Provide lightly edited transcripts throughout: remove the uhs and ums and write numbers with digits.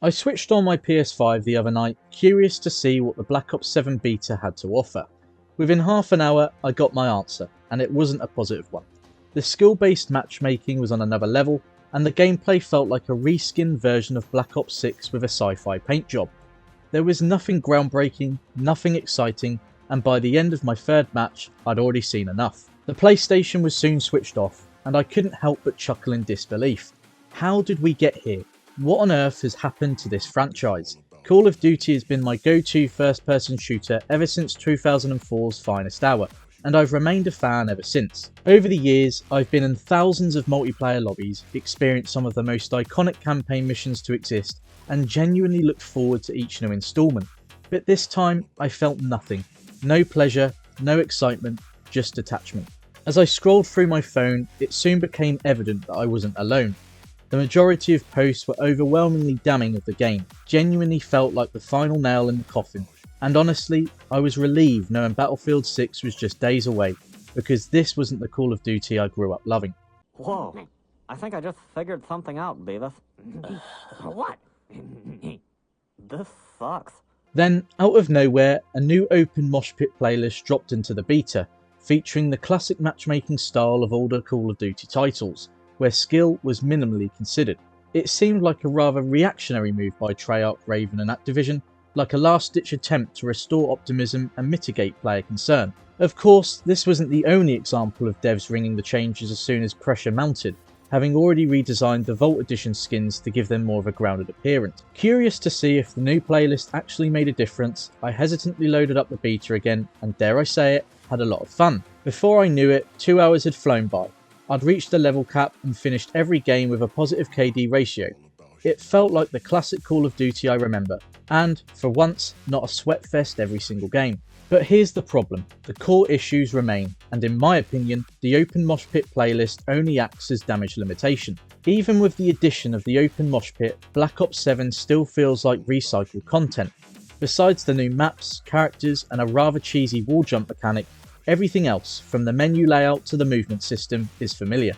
I switched on my PS5 the other night, curious to see what the Black Ops 7 Beta had to offer. Within half an hour, I got my answer, and it wasn't a positive one. The skill-based matchmaking was on another level, and the gameplay felt like a reskinned version of Black Ops 6 with a sci-fi paint job. There was nothing groundbreaking, nothing exciting, and by the end of my third match, I'd already seen enough. The PlayStation was soon switched off, and I couldn't help but chuckle in disbelief. How did we get here? What on earth has happened to this franchise? Call of Duty has been my go-to first-person shooter ever since 2004's finest hour, and I've remained a fan ever since. Over the years, I've been in thousands of multiplayer lobbies, experienced some of the most iconic campaign missions to exist, and genuinely looked forward to each new installment. But this time, I felt nothing. No pleasure, no excitement, just detachment. As I scrolled through my phone, it soon became evident that I wasn't alone. The majority of posts were overwhelmingly damning of the game, genuinely felt like the final nail in the coffin, and honestly, I was relieved knowing Battlefield 6 was just days away, because this wasn't the Call of Duty I grew up loving. Whoa, I think I just figured something out, Beavis. What? This sucks. Then, out of nowhere, a new open mosh pit playlist dropped into the beta, featuring the classic matchmaking style of older Call of Duty titles, where skill was minimally considered. It seemed like a rather reactionary move by Treyarch, Raven and Activision, like a last-ditch attempt to restore optimism and mitigate player concern. Of course, this wasn't the only example of devs ringing the changes as soon as pressure mounted, having already redesigned the Vault Edition skins to give them more of a grounded appearance. Curious to see if the new playlist actually made a difference, I hesitantly loaded up the beta again and, dare I say it, had a lot of fun. Before I knew it, 2 hours had flown by. I'd reached the level cap and finished every game with a positive KD ratio. It felt like the classic Call of Duty I remember, and, for once, not a sweatfest every single game. But here's the problem, the core issues remain, and in my opinion, the Open Mosh Pit playlist only acts as damage limitation. Even with the addition of the Open Mosh Pit, Black Ops 7 still feels like recycled content. Besides the new maps, characters, and a rather cheesy wall jump mechanic, everything else, from the menu layout to the movement system, is familiar.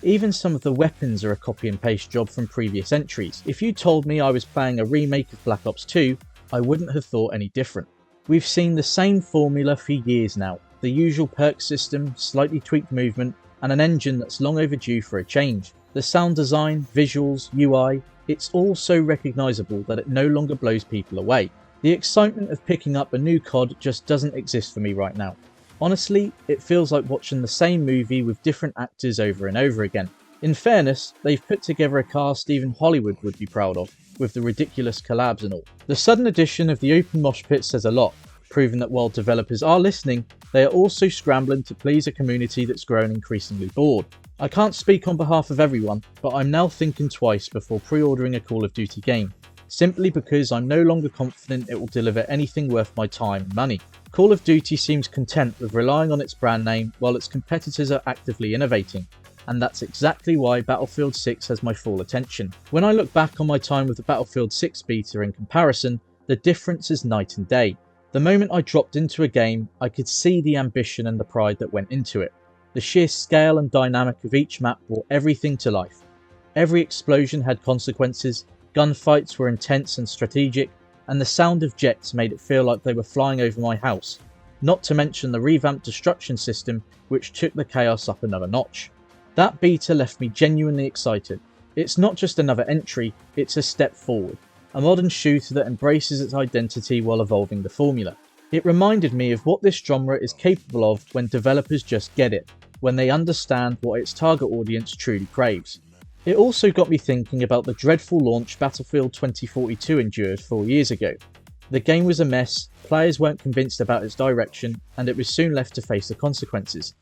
Even some of the weapons are a copy and paste job from previous entries. If you told me I was playing a remake of Black Ops 2, I wouldn't have thought any different. We've seen the same formula for years now, the usual perk system, slightly tweaked movement, and an engine that's long overdue for a change. The sound design, visuals, UI, it's all so recognisable that it no longer blows people away. The excitement of picking up a new COD just doesn't exist for me right now. Honestly, it feels like watching the same movie with different actors over and over again. In fairness, they've put together a cast even Hollywood would be proud of, with the ridiculous collabs and all. The sudden addition of the Open Mosh Pit says a lot, proving that while developers are listening, they are also scrambling to please a community that's grown increasingly bored. I can't speak on behalf of everyone, but I'm now thinking twice before pre-ordering a Call of Duty game, simply because I'm no longer confident it will deliver anything worth my time and money. Call of Duty seems content with relying on its brand name while its competitors are actively innovating, and that's exactly why Battlefield 6 has my full attention. When I look back on my time with the Battlefield 6 beta in comparison, the difference is night and day. The moment I dropped into a game, I could see the ambition and the pride that went into it. The sheer scale and dynamic of each map brought everything to life. Every explosion had consequences, gunfights were intense and strategic, and the sound of jets made it feel like they were flying over my house, not to mention the revamped destruction system which took the chaos up another notch. That beta left me genuinely excited. It's not just another entry, it's a step forward, a modern shooter that embraces its identity while evolving the formula. It reminded me of what this genre is capable of when developers just get it, when they understand what its target audience truly craves. It also got me thinking about the dreadful launch Battlefield 2042 endured 4 years ago. The game was a mess, players weren't convinced about its direction, and it was soon left to face the consequences.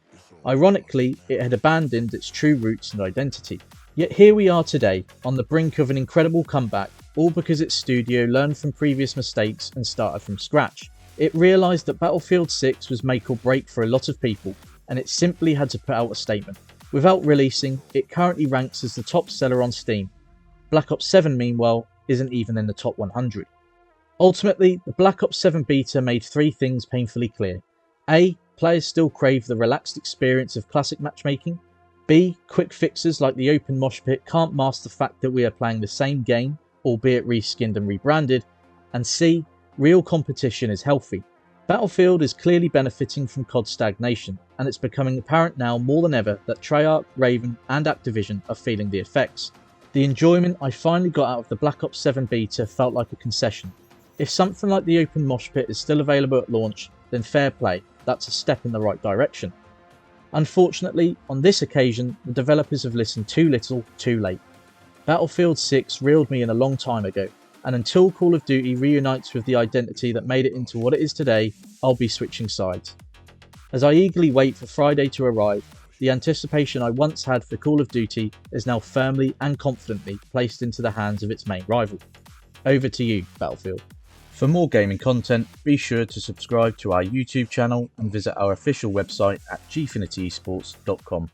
Ironically, it had abandoned its true roots and identity. Yet here we are today, on the brink of an incredible comeback, all because its studio learned from previous mistakes and started from scratch. It realised that Battlefield 6 was make or break for a lot of people, and it simply had to put out a statement. Without releasing, it currently ranks as the top seller on Steam. Black Ops 7, meanwhile, isn't even in the top 100. Ultimately, the Black Ops 7 beta made 3 things painfully clear. A. Players still crave the relaxed experience of classic matchmaking. B. Quick fixes like the Open Mosh Pit can't mask the fact that we are playing the same game, albeit reskinned and rebranded, and C, real competition is healthy. Battlefield is clearly benefiting from COD stagnation, and it's becoming apparent now more than ever that Treyarch, Raven, and Activision are feeling the effects. The enjoyment I finally got out of the Black Ops 7 beta felt like a concession. If something like the open mosh pit is still available at launch, then fair play, that's a step in the right direction. Unfortunately, on this occasion, the developers have listened too little, too late. Battlefield 6 reeled me in a long time ago, and until Call of Duty reunites with the identity that made it into what it is today, I'll be switching sides. As I eagerly wait for Friday to arrive, the anticipation I once had for Call of Duty is now firmly and confidently placed into the hands of its main rival. Over to you, Battlefield. For more gaming content, be sure to subscribe to our YouTube channel and visit our official website at gfinityesports.com.